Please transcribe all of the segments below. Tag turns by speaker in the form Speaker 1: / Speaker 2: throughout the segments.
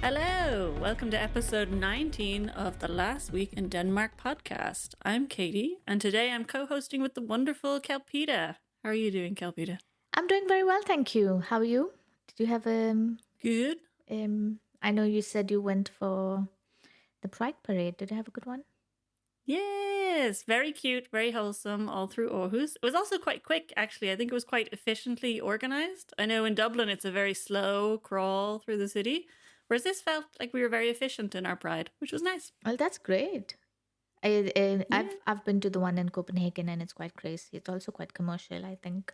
Speaker 1: Hello, welcome to episode 19 of the Last Week in Denmark podcast. I'm Katie, and today I'm co-hosting with the wonderful Kalpita. How are you doing, Kalpita?
Speaker 2: I'm doing very well, thank you. How are you? Did you have
Speaker 1: Good.
Speaker 2: I know you said you went for the Pride Parade. Did you have a good one?
Speaker 1: Yes, very cute, very wholesome, all through Aarhus. It was also quite quick, actually. I think it was quite efficiently organized. I know in Dublin it's a very slow crawl through the city, whereas this felt like we were very efficient in our Pride, which was nice.
Speaker 2: Well, that's great. I've
Speaker 1: Yeah.
Speaker 2: I've been to the one in Copenhagen and it's quite crazy. It's also quite commercial, I think.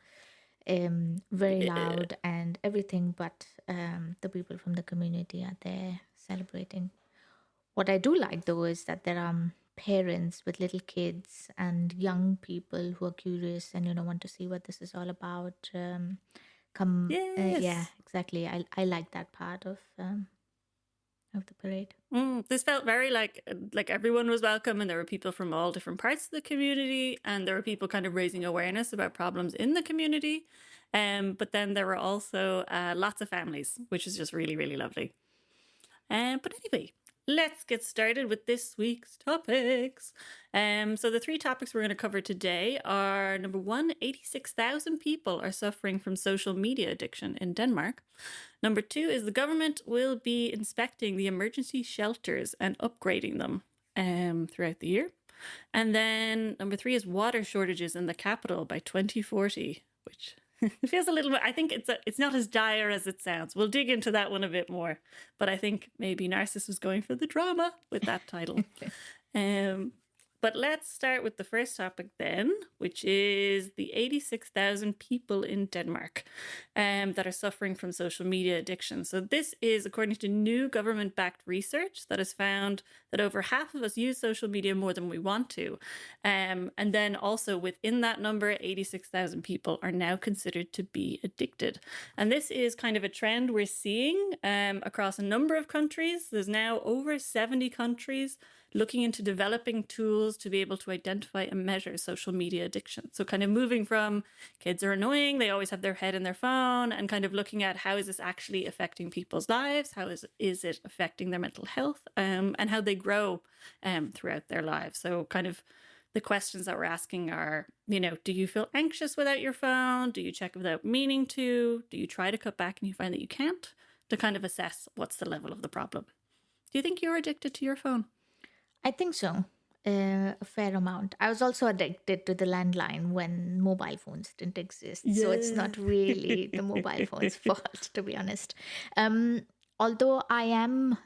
Speaker 2: Very
Speaker 1: Yeah.
Speaker 2: loud and everything, but the people from the community are there celebrating. What I do like though is that there are parents with little kids and young people who are curious and want to see what this is all about. Yeah,
Speaker 1: Yes.
Speaker 2: exactly. I like that part of the parade.
Speaker 1: This felt very like everyone was welcome, and there were people from all different parts of the community, and there were people kind of raising awareness about problems in the community. But then there were also lots of families, which is just really, really lovely. But anyway, let's get started with this week's topics. So the three topics we're going to cover today are number one, 86,000 people are suffering from social media addiction in Denmark. Number two is the government will be inspecting the emergency shelters and upgrading them throughout the year. And then number three is water shortages in the capital by 2040, which it feels a little bit, I think it's not as dire as it sounds. We'll dig into that one a bit more. But I think maybe Narcissus was going for the drama with that title. But let's start with the first topic then, which is the 86,000 people in Denmark that are suffering from social media addiction. So this is according to new government-backed research that has found that over half of us use social media more than we want to. And then also within that number, 86,000 people are now considered to be addicted. And this is kind of a trend we're seeing across a number of countries. There's now over 70 countries looking into developing tools to be able to identify and measure social media addiction. So kind of moving from kids are annoying, they always have their head in their phone, and kind of looking at how is this actually affecting people's lives? How is it affecting their mental health and how they grow throughout their lives? So kind of the questions that we're asking are, do you feel anxious without your phone? Do you check without meaning to? Do you try to cut back and you find that you can't? To kind of assess what's the level of the problem. Do you think you're addicted to your phone?
Speaker 2: I think so. A fair amount. I was also addicted to the landline when mobile phones didn't exist. So it's not really the mobile phone's fault, to be honest. Although I am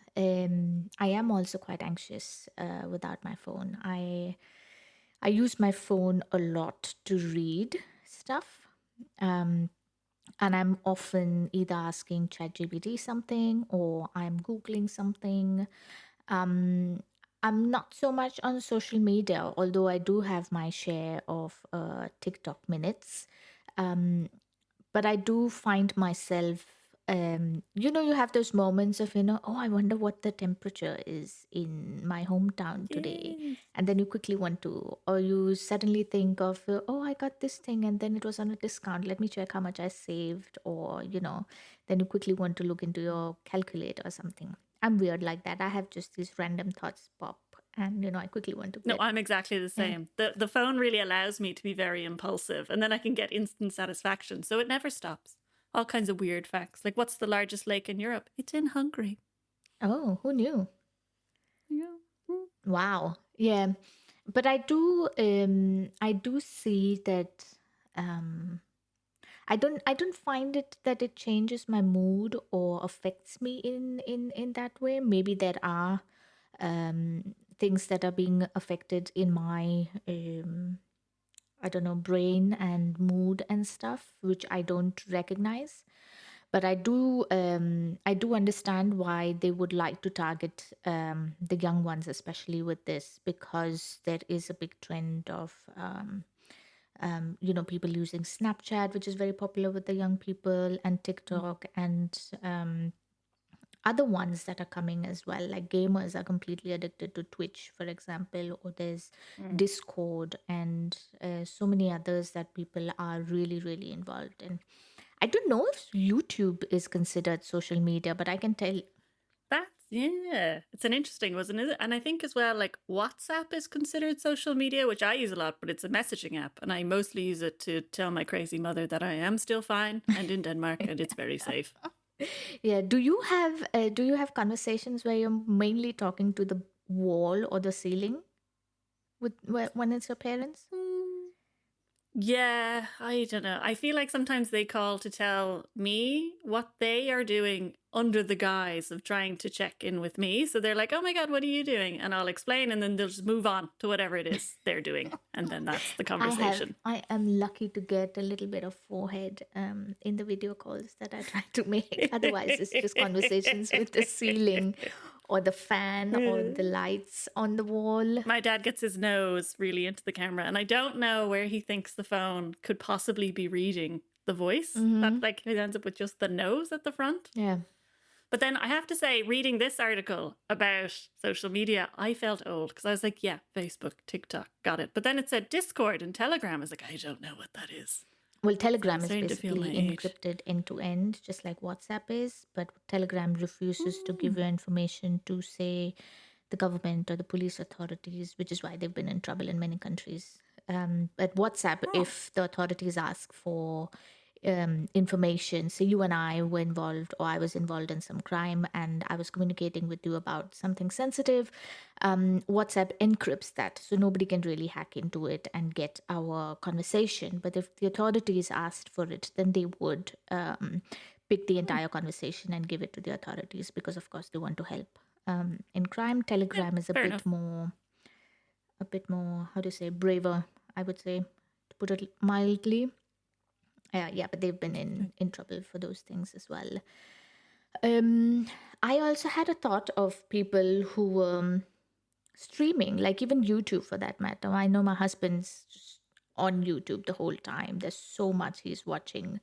Speaker 2: also quite anxious without my phone. I use my phone a lot to read stuff. And I'm often either asking ChatGPT something or I'm Googling something. I'm not so much on social media, although I do have my share of TikTok minutes. But I do find myself, you have those moments of, oh, I wonder what the temperature is in my hometown today.
Speaker 1: Yes.
Speaker 2: And then you quickly want to, or you suddenly think of, oh, I got this thing and then it was on a discount. Let me check how much I saved. Or, then you quickly want to look into your calculator or something. I'm weird like that. I have just these random thoughts pop and, I quickly want to
Speaker 1: No,
Speaker 2: get.
Speaker 1: I'm exactly the same. The phone really allows me to be very impulsive, and then I can get instant satisfaction. So it never stops. All kinds of weird facts. Like, what's the largest lake in Europe? It's in Hungary.
Speaker 2: Oh, who knew?
Speaker 1: Yeah.
Speaker 2: Wow. Yeah. But I do see that I don't find it that it changes my mood or affects me in that way. Maybe there are things that are being affected in my I don't know, brain and mood and stuff, which I don't recognize. But I do understand why they would like to target the young ones, especially with this, because there is a big trend of people using Snapchat, which is very popular with the young people, and TikTok, and other ones that are coming as well. Like gamers are completely addicted to Twitch, for example, or there's Discord and so many others that people are really, really involved in. I don't know if YouTube is considered social media, but I can tell.
Speaker 1: It's an interesting, wasn't it? And I think as well, like WhatsApp is considered social media, which I use a lot, but it's a messaging app, and I mostly use it to tell my crazy mother that I am still fine and in Denmark, and it's very safe.
Speaker 2: Yeah. Do you have conversations where you're mainly talking to the wall or the ceiling when it's your parents?
Speaker 1: Mm, Yeah, I don't know. I feel like sometimes they call to tell me what they are doing under the guise of trying to check in with me. So they're like, oh my God, what are you doing? And I'll explain, and then they'll just move on to whatever it is they're doing. And then that's the conversation.
Speaker 2: I am lucky to get a little bit of forehead in the video calls that I try to make. Otherwise, it's just conversations with the ceiling or the fan or the lights on the wall.
Speaker 1: My dad gets his nose really into the camera, and I don't know where he thinks the phone could possibly be reading the voice. That like it ends up with just the nose at the front.
Speaker 2: Yeah.
Speaker 1: But then I have to say, reading this article about social media, I felt old because I was like, yeah, Facebook, TikTok, got it. But then it said Discord and Telegram. I was like, I don't know what that is.
Speaker 2: Well, Telegram is
Speaker 1: starting to feel
Speaker 2: basically
Speaker 1: my age.
Speaker 2: encrypted end to end, just like WhatsApp is. But Telegram refuses to give you information to, say, the government or the police authorities, which is why they've been in trouble in many countries. But WhatsApp, if the authorities ask for information, say you and I were involved, or I was involved in some crime and I was communicating with you about something sensitive, WhatsApp encrypts that, so nobody can really hack into it and get our conversation. But if the authorities asked for it, then they would pick the entire conversation and give it to the authorities, because of course they want to help. In crime, Telegram is a
Speaker 1: fair
Speaker 2: bit
Speaker 1: enough.
Speaker 2: more, how to say, braver, I would say, to put it mildly. Yeah, but they've been in trouble for those things as well. I also had a thought of people who were streaming, like even YouTube for that matter. I know my husband's just on YouTube the whole time. There's so much he's watching,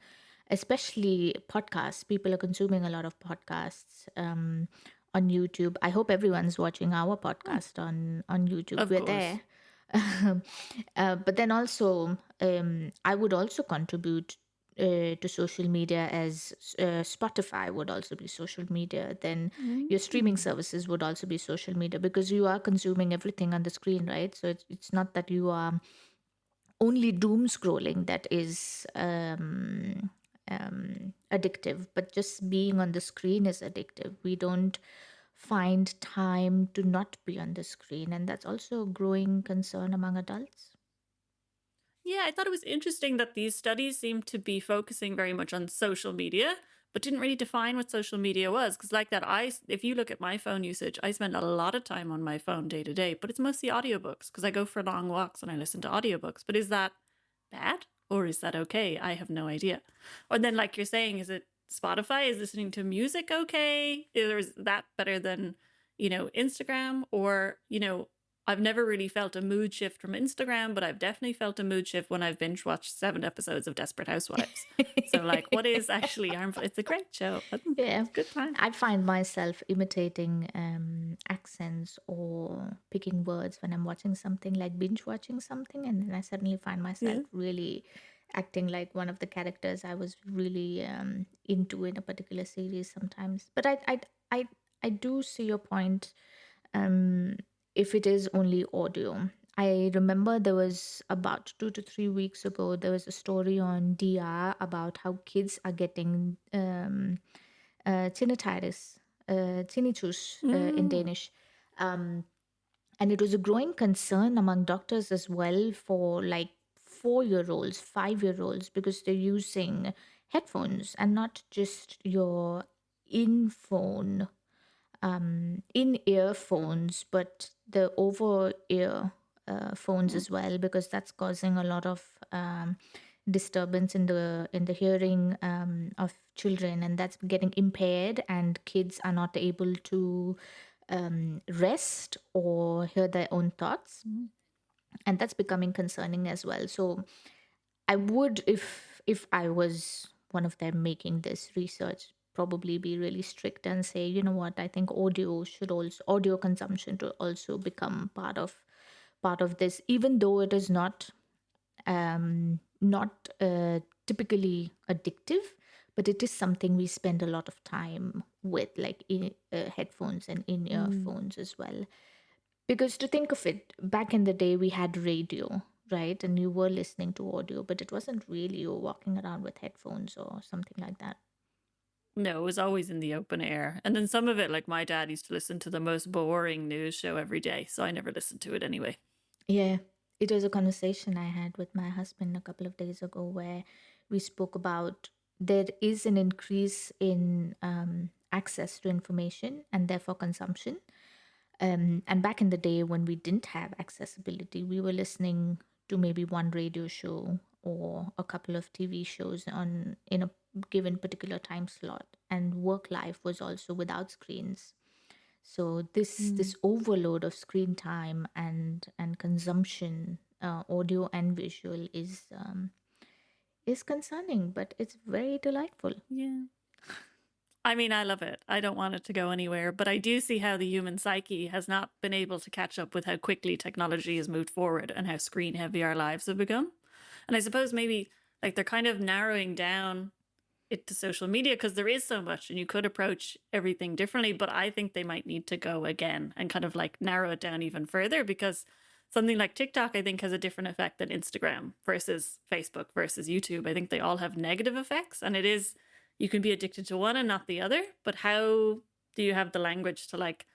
Speaker 2: especially podcasts. People are consuming a lot of podcasts on YouTube. I hope everyone's watching our podcast on YouTube.
Speaker 1: Of
Speaker 2: We're
Speaker 1: course.
Speaker 2: there. But then also, I would also contribute to social media, as Spotify would also be social media. Then your streaming services would also be social media, because you are consuming everything on the screen, right? So it's not that you are only doom scrolling that is addictive, but just being on the screen is addictive. We don't find time to not be on the screen, and that's also a growing concern among adults.
Speaker 1: Yeah, I thought it was interesting that these studies seem to be focusing very much on social media, but didn't really define what social media was. Because like that, if you look at my phone usage, I spend a lot of time on my phone day to day, but it's mostly audiobooks because I go for long walks and I listen to audiobooks. But is that bad or is that okay? I have no idea. Or then, like you're saying, is it Spotify? Is listening to music okay? Is that better than, Instagram? Or, I've never really felt a mood shift from Instagram, but I've definitely felt a mood shift when I've binge watched 7 episodes of Desperate Housewives. So, like, what is actually harmful? It's a great show.
Speaker 2: Yeah,
Speaker 1: It's a good time.
Speaker 2: I find myself imitating accents or picking words when I'm watching something, like binge watching something, and then I suddenly find myself really acting like one of the characters I was really into in a particular series sometimes. But I do see your point. If it is only audio, I remember there was about 2 to 3 weeks ago, there was a story on DR about how kids are getting tinnitus, tinnitus in Danish. And it was a growing concern among doctors as well for like 4-year-olds, 5-year-olds, because they're using headphones and not just your in-phone, in-ear phones, but the over-ear phones as well, because that's causing a lot of disturbance in the hearing of children, and that's getting impaired, and kids are not able to rest or hear their own thoughts, and that's becoming concerning as well. So I would, if I was one of them making this research, probably be really strict and say, you know what, I think audio consumption to also become part of this, even though it is not typically addictive, but it is something we spend a lot of time with, like headphones and in-ear phones as well. Because to think of it, back in the day, we had radio, right? And you were listening to audio, but it wasn't really you walking around with headphones or something like that.
Speaker 1: No, it was always in the open air. And then some of it, like my dad used to listen to the most boring news show every day. So I never listened to it anyway.
Speaker 2: Yeah, it was a conversation I had with my husband a couple of days ago where we spoke about there is an increase in access to information and therefore consumption. And back in the day when we didn't have accessibility, we were listening to maybe one radio show or a couple of TV shows on in a given particular time slot, and work life was also without screens. So this overload of screen time and consumption, audio and visual, is concerning, but it's very delightful.
Speaker 1: Yeah. I mean, I love it. I don't want it to go anywhere, but I do see how the human psyche has not been able to catch up with how quickly technology has moved forward and how screen heavy our lives have become. And I suppose maybe like they're kind of narrowing down it to social media because there is so much and you could approach everything differently. But I think they might need to go again and kind of like narrow it down even further, because something like TikTok, I think, has a different effect than Instagram versus Facebook versus YouTube. I think they all have negative effects, and it is, you can be addicted to one and not the other. But how do you have the language to like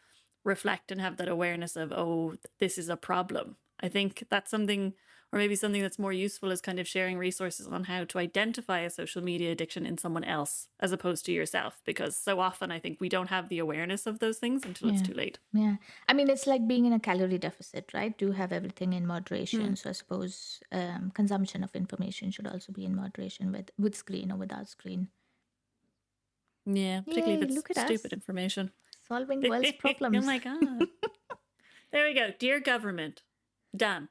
Speaker 1: reflect and have that awareness of, oh, this is a problem? I think that's something, or maybe something that's more useful, is kind of sharing resources on how to identify a social media addiction in someone else as opposed to yourself, because so often I think we don't have the awareness of those things until it's too late.
Speaker 2: Yeah. I mean, it's like being in a calorie deficit, right? Do have everything in moderation. So I suppose consumption of information should also be in moderation with screen or without screen.
Speaker 1: Yeah, particularly
Speaker 2: Yay,
Speaker 1: if
Speaker 2: look
Speaker 1: it's
Speaker 2: at
Speaker 1: stupid
Speaker 2: us.
Speaker 1: information.
Speaker 2: Solving world's problems.
Speaker 1: Oh my God. There we go. Dear government, done.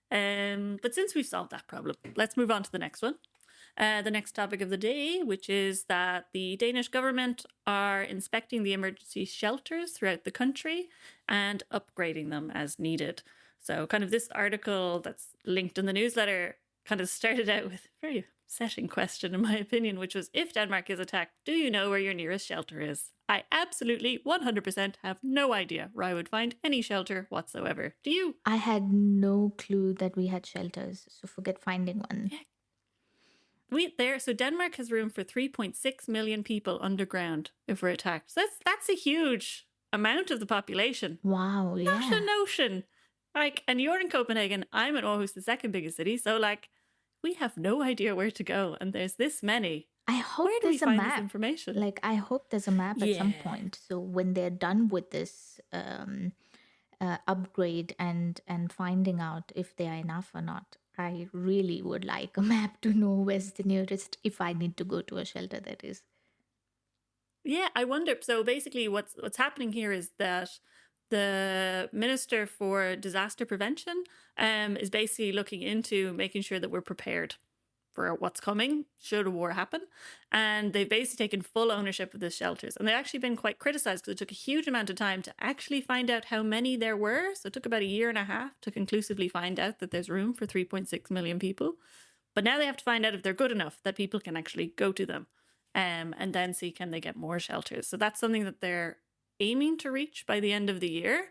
Speaker 1: But since we've solved that problem, let's move on to the next one. The next topic of the day, which is that the Danish government are inspecting the emergency shelters throughout the country and upgrading them as needed. So kind of this article that's linked in the newsletter kind of started out with a very setting question, in my opinion, which was, if Denmark is attacked, do you know where your nearest shelter is? I absolutely 100% have no idea where I would find any shelter whatsoever. Do you?
Speaker 2: I had no clue that we had shelters, so forget finding one.
Speaker 1: So Denmark has room for 3.6 million people underground if we're attacked. So that's a huge amount of the population.
Speaker 2: Wow, yeah.
Speaker 1: Not a notion. Like, and you're in Copenhagen, I'm in Aarhus, the second biggest city. So like, we have no idea where to go, and there's this many.
Speaker 2: I hope
Speaker 1: Where do we
Speaker 2: there's a
Speaker 1: find
Speaker 2: map.
Speaker 1: this information?
Speaker 2: Like, I hope there's a map at some point. So when they're done with this upgrade and finding out if they are enough or not, I really would like a map to know where's the nearest, if I need to go to a shelter, that is.
Speaker 1: Yeah, I wonder. So basically what's happening here is that the Minister for Disaster Prevention is basically looking into making sure that we're prepared for what's coming should a war happen. And they've basically taken full ownership of the shelters. And they've actually been quite criticized because it took a huge amount of time to actually find out how many there were. So it took about a year and a half to conclusively find out that there's room for 3.6 million people. But now they have to find out if they're good enough that people can actually go to them, and then see can they get more shelters. So that's something that they're aiming to reach by the end of the year.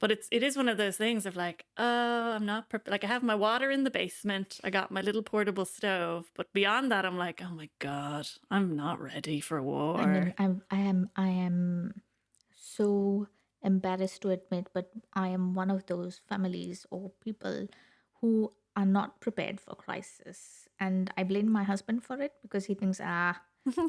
Speaker 1: But it is one of those things of like, oh, I'm not prepared. Like, I have my water in the basement. I got my little portable stove. But beyond that, I'm like, oh my God, I'm not ready for war.
Speaker 2: I mean, I am so embarrassed to admit, but I am one of those families or people who are not prepared for crisis. And I blame my husband for it because he thinks,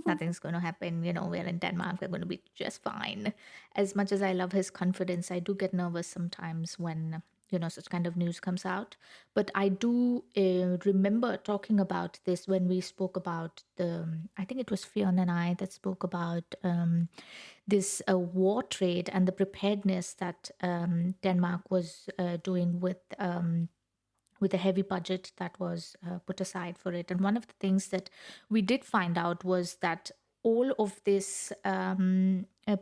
Speaker 2: nothing's going to happen. You know, we're in Denmark. We're going to be just fine. As much as I love his confidence, I do get nervous sometimes when, you know, such kind of news comes out. But I do remember talking about this when we spoke about I think it was Fiona and I that spoke about this war trade and the preparedness that Denmark was doing with a heavy budget that was put aside for it. And one of the things that we did find out was that all of this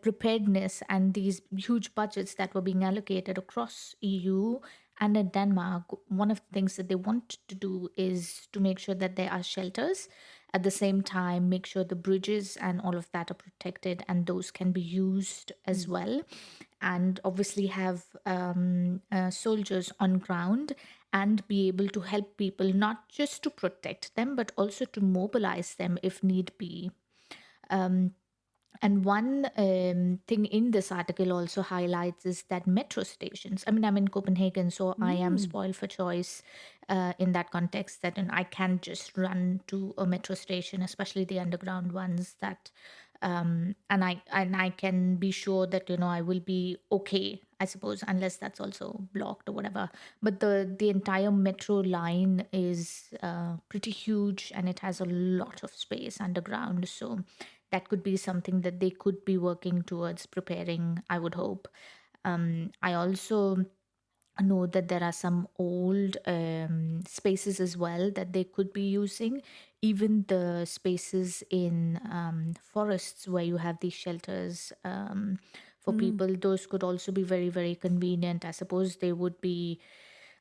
Speaker 2: preparedness and these huge budgets that were being allocated across EU and in Denmark, one of the things that they want to do is to make sure that there are shelters At the same time, make sure the bridges and all of that are protected and those can be used as well. And obviously have soldiers on ground and be able to help people, not just to protect them, but also to mobilize them if need be. And one thing in this article also highlights is that metro stations. I mean, I'm in Copenhagen, so I am spoiled for choice in that context. That I can't just run to a metro station, especially the underground ones. That and I can be sure that I will be okay. I suppose, unless that's also blocked or whatever. But the entire metro line is pretty huge, and it has a lot of space underground. So that could be something that they could be working towards preparing, I would hope. I also know that there are some old spaces as well that they could be using. Even the spaces in forests where you have these shelters for people, those could also be very, very convenient. I suppose they would be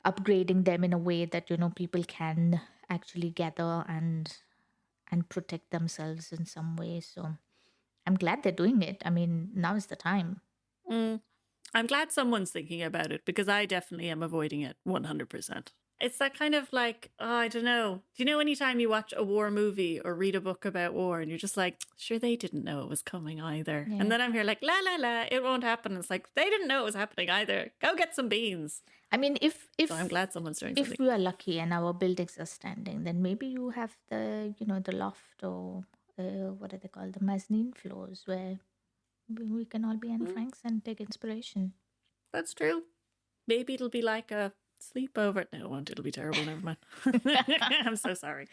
Speaker 2: upgrading them in a way that people can actually gather and protect themselves in some way. So I'm glad they're doing it. I mean, now is the time.
Speaker 1: I'm glad someone's thinking about it because I definitely am avoiding it 100%. It's that kind of like, oh, I don't know. Do you know anytime you watch a war movie or read a book about war and you're just like, sure, they didn't know it was coming either.
Speaker 2: Yeah.
Speaker 1: And then I'm here like, la, la, la, it won't happen. It's like, they didn't know it was happening either. Go get some beans.
Speaker 2: I mean,
Speaker 1: So I'm glad someone's doing
Speaker 2: if
Speaker 1: something.
Speaker 2: we are lucky and our buildings are standing, then maybe you have the loft or what are they called, the mezzanine floors where we can all be Anne Franks and take inspiration.
Speaker 1: That's true. Maybe it'll be like a sleepover. No, it won't. It'll be terrible. Never mind. I'm so sorry.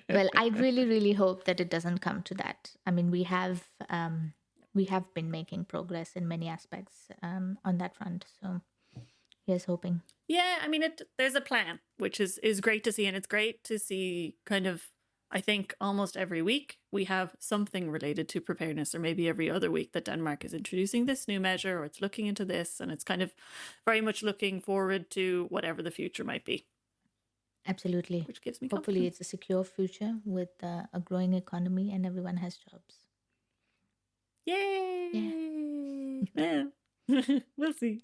Speaker 2: Well, I really, really hope that it doesn't come to that. I mean, we have been making progress in many aspects on that front. So here's hoping.
Speaker 1: Yeah, I mean, there's a plan, which is great to see. And it's great to see kind of, I think almost every week we have something related to preparedness, or maybe every other week that Denmark is introducing this new measure or it's looking into this. And it's kind of very much looking forward to whatever the future might be.
Speaker 2: Absolutely.
Speaker 1: Which gives me
Speaker 2: hopefully
Speaker 1: confidence.
Speaker 2: It's a secure future with a growing economy and everyone has jobs.
Speaker 1: Yay! Yeah. We'll see.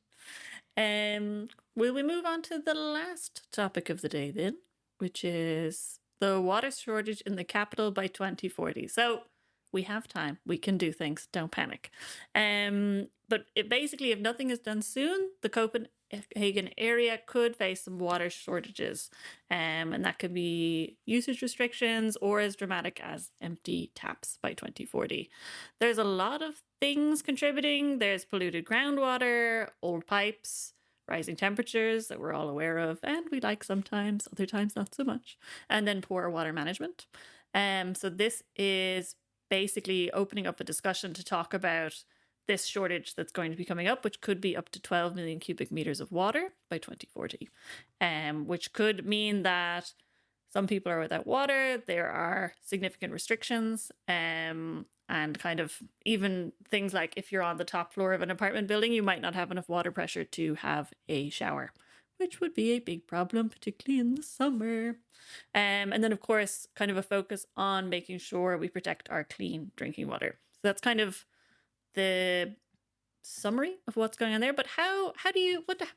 Speaker 1: Will we move on to the last topic of the day then, which is the water shortage in the capital by 2040. So we have time. We can do things. Don't panic. But basically, if nothing is done soon, the Copenhagen area could face some water shortages. And that could be usage restrictions or as dramatic as empty taps by 2040. There's a lot of things contributing. There's polluted groundwater, old pipes, rising temperatures that we're all aware of, and we like sometimes, other times not so much, and then poor water management. So this is basically opening up a discussion to talk about this shortage that's going to be coming up, which could be up to 12 million cubic meters of water by 2040, which could mean that some people are without water. There are significant restrictions, and kind of even things like if you're on the top floor of an apartment building, you might not have enough water pressure to have a shower, which would be a big problem, particularly in the summer. And then, of course, kind of a focus on making sure we protect our clean drinking water. So that's kind of the summary of what's going on there. But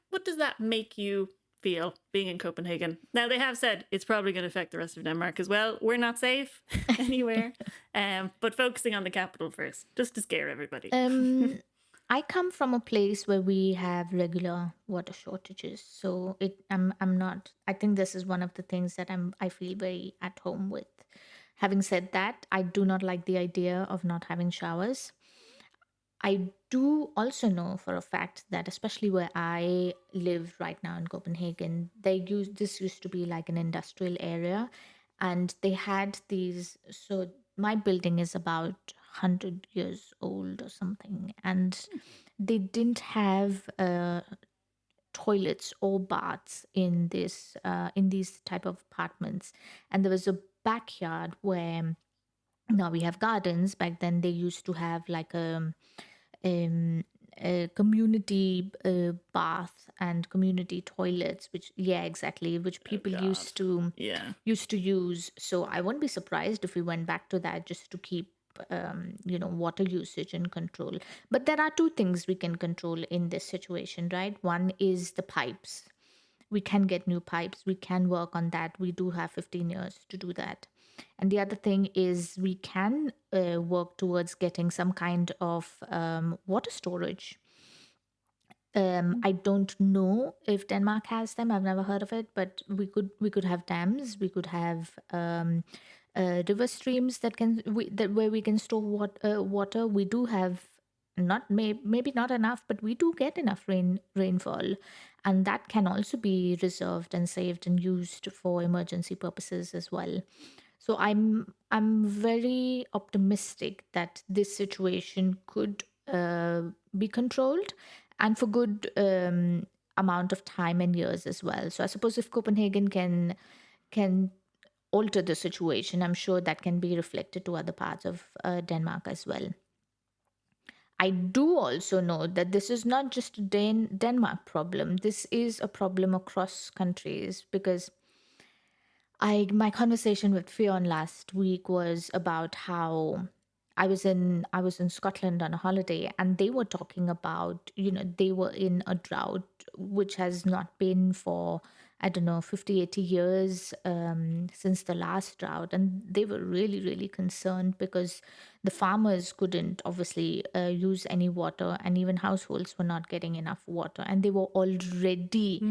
Speaker 1: what does that make you feel being in Copenhagen? Now, they have said it's probably going to affect the rest of Denmark as well. We're not safe anywhere, but focusing on the capital first, just to scare everybody.
Speaker 2: I come from a place where we have regular water shortages, so I'm not. I think this is one of the things that I feel very at home with. Having said that, I do not like the idea of not having showers. I do also know for a fact that, especially where I live right now in Copenhagen, this used to be like an industrial area, and they had these. So my building is about 100 years old or something, and they didn't have toilets or baths in these type of apartments, and there was a backyard where now we have gardens. Back then they used to have like a community bath and community toilets, which, yeah, exactly, which
Speaker 1: Oh
Speaker 2: people
Speaker 1: God. Yeah.
Speaker 2: used to use. So I wouldn't be surprised if we went back to that just to keep water usage in control. But there are two things we can control in this situation, right? One is the pipes. We can get new pipes, we can work on that. We do have 15 years to do that. And the other thing is we can work towards getting some kind of water storage. I don't know if Denmark has them. I've never heard of it, but we could have dams. We could have river streams that where we can store water. We do have maybe not enough, but we do get enough rainfall, and that can also be reserved and saved and used for emergency purposes as well. So I'm very optimistic that this situation could be controlled, and for good amount of time and years as well. So I suppose if Copenhagen can alter the situation, I'm sure that can be reflected to other parts of Denmark as well. I do also know that this is not just a Denmark problem. This is a problem across countries, because my conversation with Fionn last week was about how I was in Scotland on a holiday, and they were talking about, they were in a drought which has not been for, I don't know, 50, 80 years since the last drought. And they were really, really concerned because the farmers couldn't obviously use any water, and even households were not getting enough water. And they were already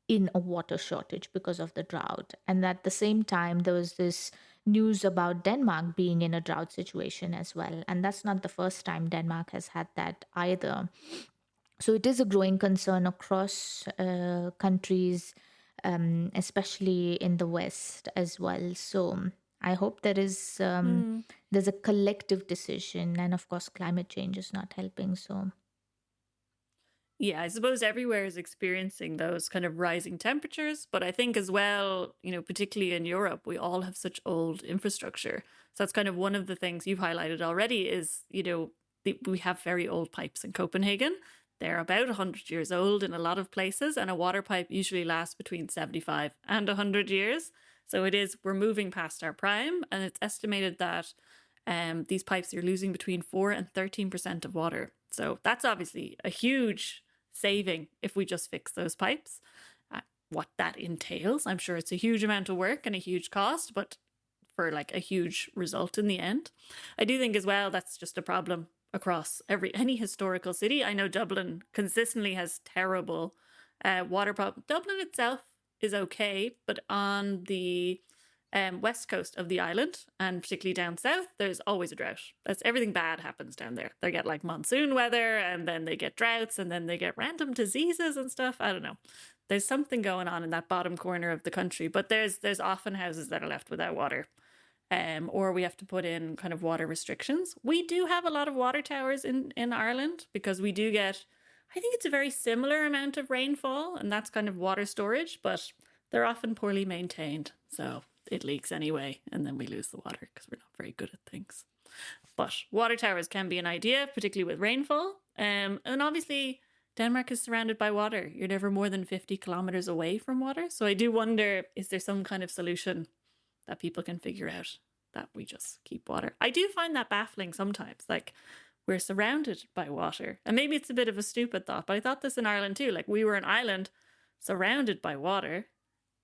Speaker 2: in a water shortage because of the drought. And at the same time, there was this news about Denmark being in a drought situation as well. And that's not the first time Denmark has had that either. So it is a growing concern across countries, especially in the West as well. So I hope there's a collective decision, and of course, climate change is not helping. So
Speaker 1: Yeah, I suppose everywhere is experiencing those kind of rising temperatures, but I think as well, particularly in Europe, we all have such old infrastructure. So that's kind of one of the things you've highlighted already is, we have very old pipes in Copenhagen. They're about 100 years old in a lot of places, and a water pipe usually lasts between 75 and 100 years. So we're moving past our prime, and it's estimated that these pipes are losing between 4 and 13% of water. So that's obviously a huge saving if we just fix those pipes. What that entails, I'm sure it's a huge amount of work and a huge cost, but for like a huge result in the end. I do think as well that's just a problem across any historical city. I know Dublin consistently has terrible water problem. Dublin itself is okay, but on the west coast of the island, and particularly down south, there's always a drought. Everything bad happens down there. They get like monsoon weather, and then they get droughts, and then they get random diseases and stuff. I don't know. There's something going on in that bottom corner of the country, but there's often houses that are left without water. Or we have to put in kind of water restrictions. We do have a lot of water towers in Ireland, because we do get, I think it's a very similar amount of rainfall, and that's kind of water storage, but they're often poorly maintained. So it leaks anyway, and then we lose the water because we're not very good at things. But water towers can be an idea, particularly with rainfall. And obviously, Denmark is surrounded by water. You're never more than 50 kilometers away from water. So I do wonder, is there some kind of solution that people can figure out that we just keep water? I do find that baffling sometimes. Like, we're surrounded by water. And maybe it's a bit of a stupid thought, but I thought this in Ireland too. Like, we were an island surrounded by water.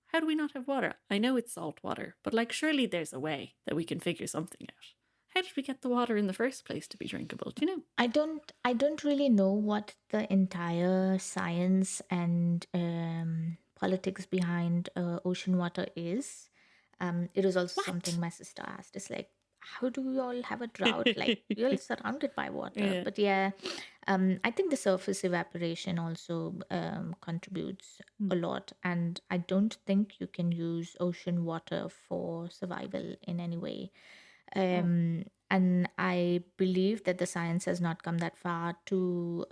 Speaker 1: How do we not have water? I know it's salt water, but like, surely there's a way that we can figure something out. How did we get the water in the first place to be drinkable? Do you know?
Speaker 2: I don't really know what the entire science and politics behind ocean water is. It was also something my sister asked. It's like, how do we all have a drought? Like, we're all surrounded by water.
Speaker 1: Yeah.
Speaker 2: But yeah, I think the surface evaporation also contributes a lot. And I don't think you can use ocean water for survival in any way. And I believe that the science has not come that far to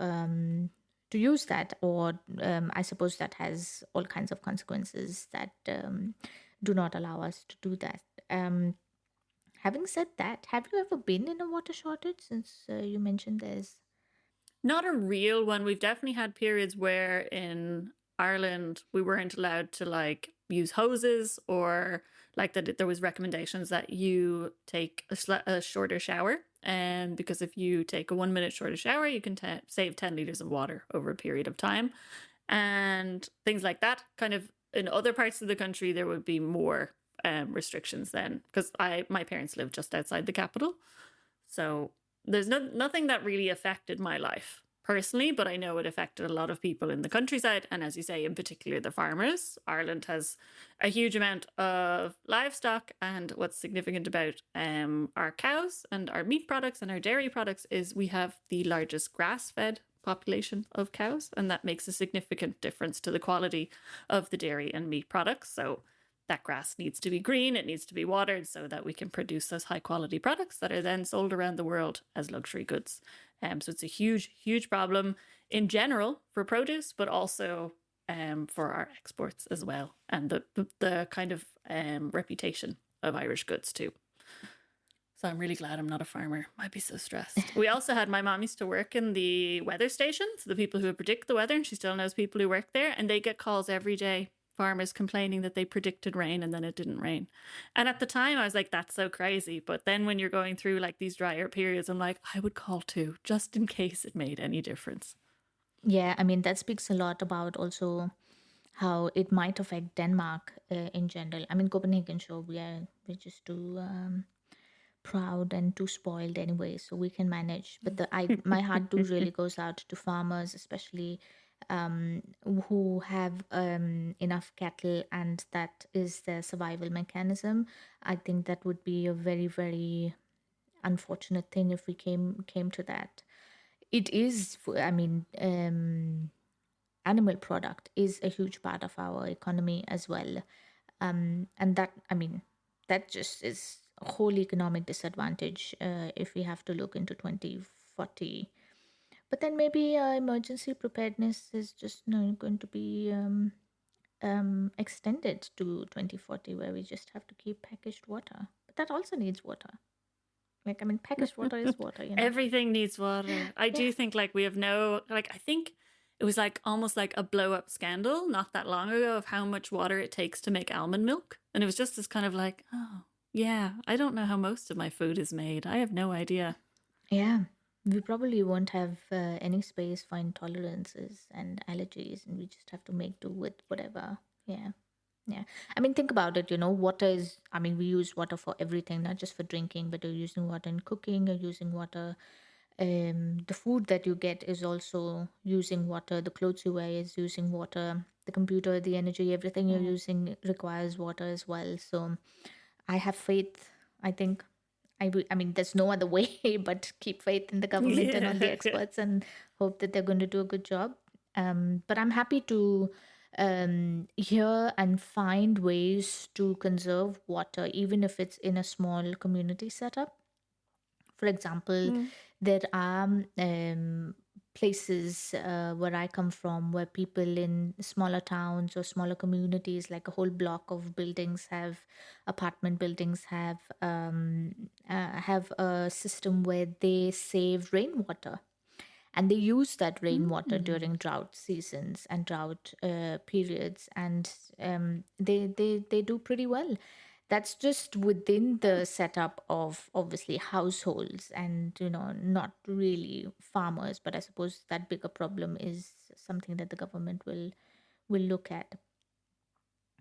Speaker 2: use that, or I suppose that has all kinds of consequences that do not allow us to do that. Having said that, have you ever been in a water shortage? Since you mentioned there's.
Speaker 1: Not a real one. We've definitely had periods where in Ireland we weren't allowed to like use hoses, or like that there was recommendations that you take a shorter shower. And because if you take a 1 minute shorter shower, you can save 10 liters of water over a period of time. And things like that. Kind of in other parts of the country, there would be more restrictions then, because my parents live just outside the capital. So there's nothing that really affected my life personally, but I know it affected a lot of people in the countryside. And as you say, in particular, the farmers. Ireland has a huge amount of livestock. And what's significant about our cows and our meat products and our dairy products is we have the largest grass-fed population of cows. And that makes a significant difference to the quality of the dairy and meat products. So that grass needs to be green, it needs to be watered so that we can produce those high quality products that are then sold around the world as luxury goods. So it's a huge, huge problem in general for produce, but also for our exports as well, and the kind of reputation of Irish goods too. So I'm really glad I'm not a farmer. I'd be so stressed. We also had, my mom used to work in the weather stations, the people who would predict the weather, and she still knows people who work there, and they get calls every day, farmers complaining that they predicted rain and then it didn't rain. And at the time I was like, that's so crazy. But then when you're going through like these drier periods, I'm like, I would call too, just in case it made any difference.
Speaker 2: Yeah, I mean, that speaks a lot about also how it might affect Denmark in general. I mean, Copenhagen, sure, we're just too proud and too spoiled anyway, so we can manage. But my heart do really goes out to farmers, especially who have enough cattle, and that is their survival mechanism. I think that would be a very, very unfortunate thing if we came to that. It is, I mean, animal product is a huge part of our economy as well, and that, I mean, that just is a whole economic disadvantage if we have to look into 2040. But then maybe emergency preparedness is just going to be extended to 2040, where we just have to keep packaged water. But that also needs water. Like, I mean, packaged water is water,
Speaker 1: Everything needs water. I do think like we have I think it was like almost like a blow up scandal not that long ago of how much water it takes to make almond milk. And it was just this kind of like, oh, yeah, I don't know how most of my food is made. I have no idea.
Speaker 2: Yeah. We probably won't have any space for intolerances and allergies, and we just have to make do with whatever. Yeah. Yeah. I mean, think about it, water is, I mean, we use water for everything, not just for drinking, but you're using water in cooking, you're using water. The food that you get is also using water. The clothes you wear is using water. The computer, the energy, everything you're using requires water as well. So I have faith, I think. I mean, there's no other way but keep faith in the government and all the experts and hope that they're going to do a good job. But I'm happy to hear and find ways to conserve water, even if it's in a small community setup. For example, there are places where I come from, where people in smaller towns or smaller communities, like a whole block of buildings apartment buildings have a system where they save rainwater, and they use that rainwater during drought seasons and drought periods, and they do pretty well. That's just within the setup of obviously households and not really farmers, but I suppose that bigger problem is something that the government will look at.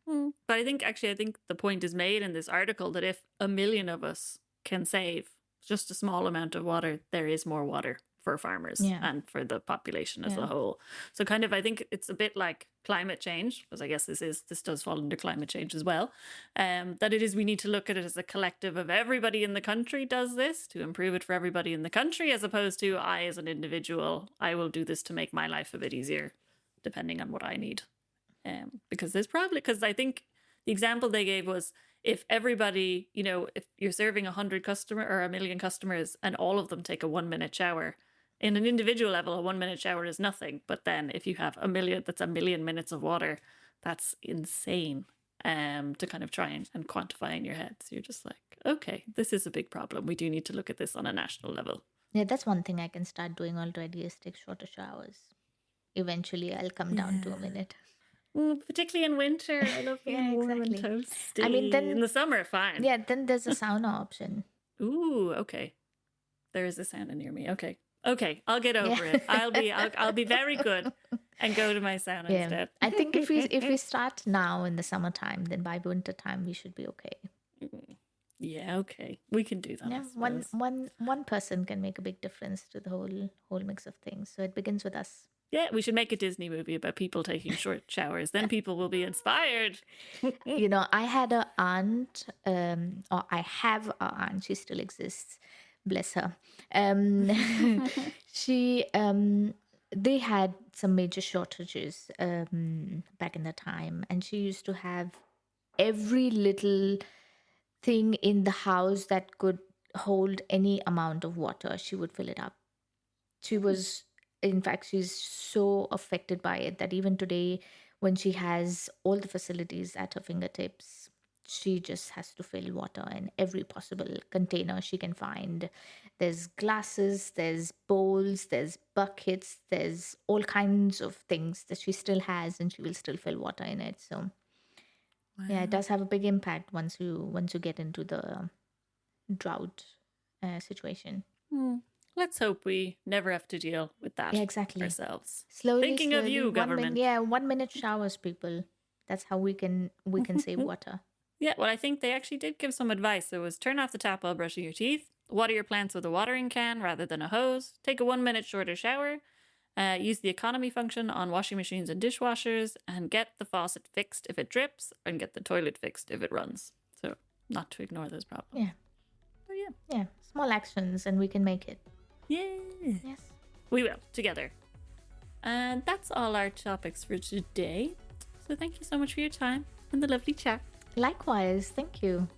Speaker 1: But I think the point is made in this article that if 1 million of us can save just a small amount of water, there is more water for farmers and for the population as a whole. So kind of, I think it's a bit like climate change, because I guess this does fall under climate change as well. That it is, we need to look at it as a collective of everybody in the country does this to improve it for everybody in the country, as opposed to I as an individual, I will do this to make my life a bit easier, depending on what I need. Because I think the example they gave was, if everybody, if you're serving 100 customer or 1 million customers and all of them take a 1 minute shower, in an individual level, a 1 minute shower is nothing. But then if you have 1 million, that's 1 million minutes of water. That's insane to kind of try and quantify in your head. So you're just like, okay, this is a big problem. We do need to look at this on a national level.
Speaker 2: Yeah, that's one thing I can start doing already is take shorter showers. Eventually, I'll come down to a
Speaker 1: Yeah.
Speaker 2: minute.
Speaker 1: Particularly in winter. I love being
Speaker 2: Yeah,
Speaker 1: warm and
Speaker 2: exactly.
Speaker 1: toasty.
Speaker 2: I mean,
Speaker 1: In
Speaker 2: then,
Speaker 1: the summer, fine.
Speaker 2: yeah, then there's a sauna option.
Speaker 1: Ooh, okay. There is a sauna near me. Okay. Okay, I'll get over
Speaker 2: Yeah.
Speaker 1: it. I'll be very good and go to my sauna
Speaker 2: Yeah.
Speaker 1: instead.
Speaker 2: I think if we start now in the summertime, then by winter time we should be okay.
Speaker 1: Yeah, okay. We can do that.
Speaker 2: Yeah,
Speaker 1: I suppose.
Speaker 2: one person can make a big difference to the whole mix of things. So it begins with us.
Speaker 1: Yeah, we should make a Disney movie about people taking short showers. Then people will be inspired.
Speaker 2: You know, I had a aunt, or I have a aunt. She still exists. Bless her. She they had some major shortages back in the time, and she used to have every little thing in the house that could hold any amount of water. She would fill it up. She was, in fact, she's so affected by it that even today, when she has all the facilities at her fingertips, she just has to fill water in every possible container she can find. There's glasses, there's bowls, there's buckets, there's all kinds of things that she still has, and she will still fill water in it. So yeah, it does have a big impact once you get into the drought situation.
Speaker 1: Let's hope we never have to deal with that
Speaker 2: Yeah, exactly.
Speaker 1: ourselves.
Speaker 2: Slowly,
Speaker 1: Thinking of
Speaker 2: slowly,
Speaker 1: you, government.
Speaker 2: 1 minute showers, people. That's how we can save water.
Speaker 1: Yeah, well, I think they actually did give some advice. It was turn off the tap while brushing your teeth, water your plants with a watering can rather than a hose, take a 1 minute shorter shower, use the economy function on washing machines and dishwashers, and get the faucet fixed if it drips, and get the toilet fixed if it runs. So, not to ignore those problems.
Speaker 2: Yeah.
Speaker 1: But yeah.
Speaker 2: Yeah, small actions and we can make it.
Speaker 1: Yeah.
Speaker 2: Yes.
Speaker 1: We will, together. And that's all our topics for today. So thank you so much for your time and the lovely chat.
Speaker 2: Likewise, thank you.